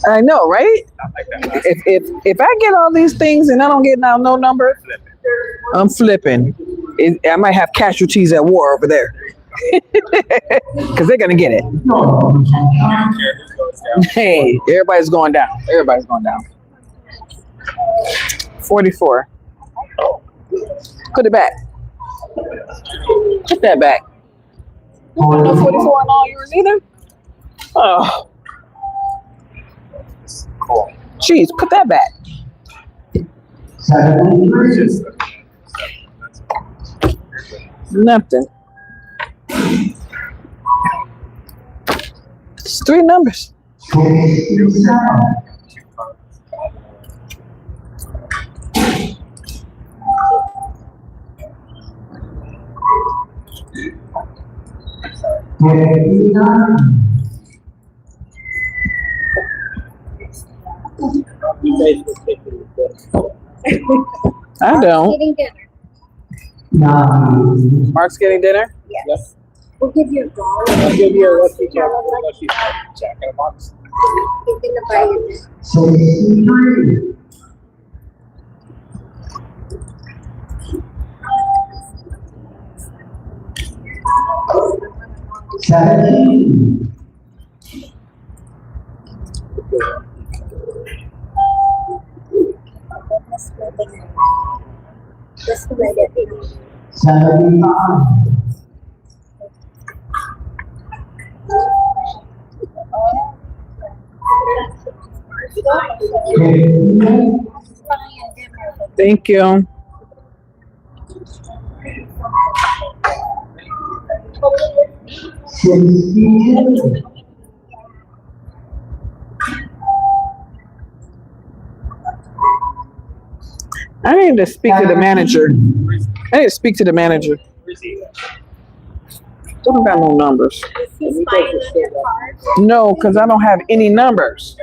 I know, right? If I get all these things and I don't get now no number, I'm flipping. I might have casualties at war over there because they're gonna get it. Hey, everybody's going down. Everybody's going down. 44. Put it back. Put that back. No 44 on all yours either. Oh. Jeez, put that back. Nothing. It's 3 numbers. I don't. Getting dinner. Mark's getting dinner? Yes. We'll give you a ball. I'll give you a lucky check in a box. He's gonna buy you this. Just right at it. 75. Thank you. I need to speak to the manager. I need to speak to the manager. Don't got no numbers. No, because I don't have any numbers.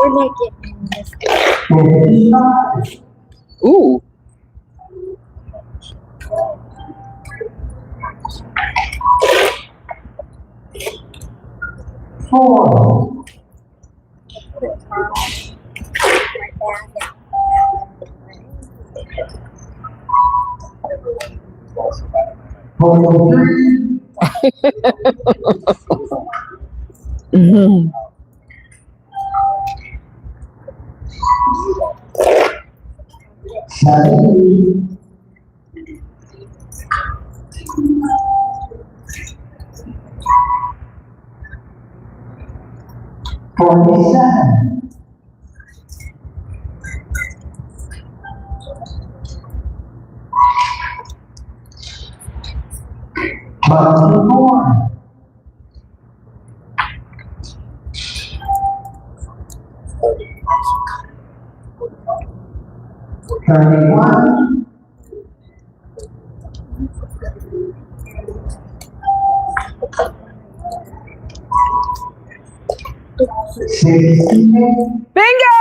We're not getting this. Ooh. Four. Mm-hmm. Bingo!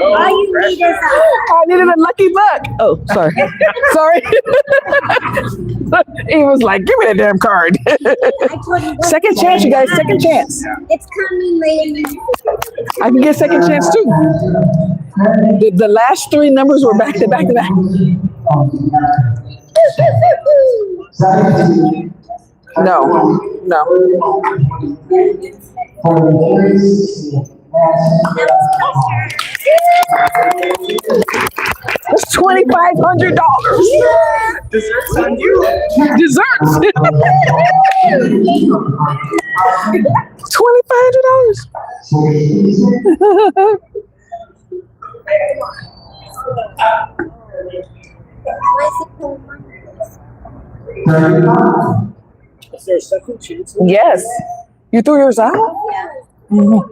All you need is I needed a lucky buck. Oh, sorry. Sorry. He was like, give me that damn card. Second chance, you guys. Second chance. It's coming, lady. I can get second chance too. The last 3 numbers were back to back to back. No, no. $2,500. Desserts on you. Desserts. $2,500. Is there a second chance? Yes. You threw yours out? Mhm.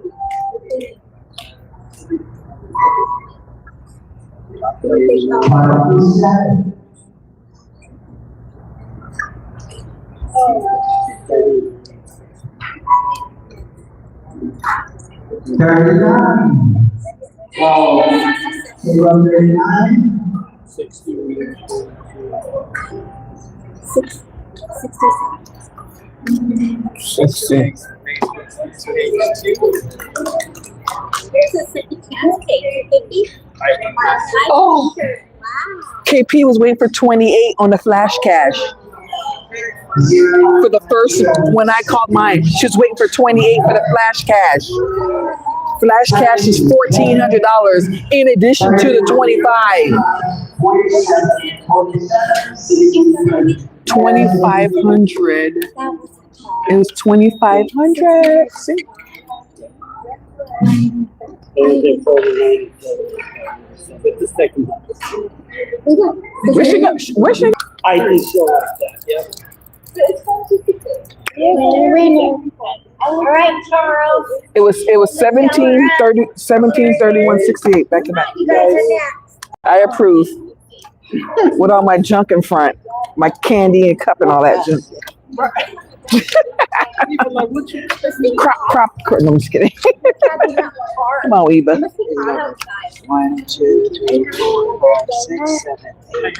Oh. KP was waiting for 28 on the flash cash. For the first, when I called mine, she was waiting for 28 for the flash cash. Flash cash is $1,400 in addition to the 25. 2,500. It was 2,500. See? With the second. Where she go? Where she? I did show like that, yeah. All right, Charles. It was 17:31:68 back to back. You guys are next. I approve. With all my junk in front, my candy and cup and all that junk. Crop. No, I'm just kidding. Come on, Eva. 1, 2, 3, 4, 5, 6, 7, 8,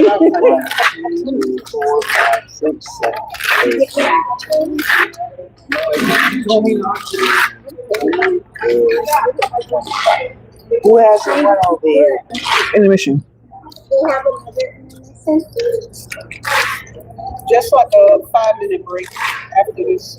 9, 10. 1, 2, 4, 5, 6, 7, 8, 9. Who has one over here? Intermission. we have another innocent. Just like a 5-minute break after this.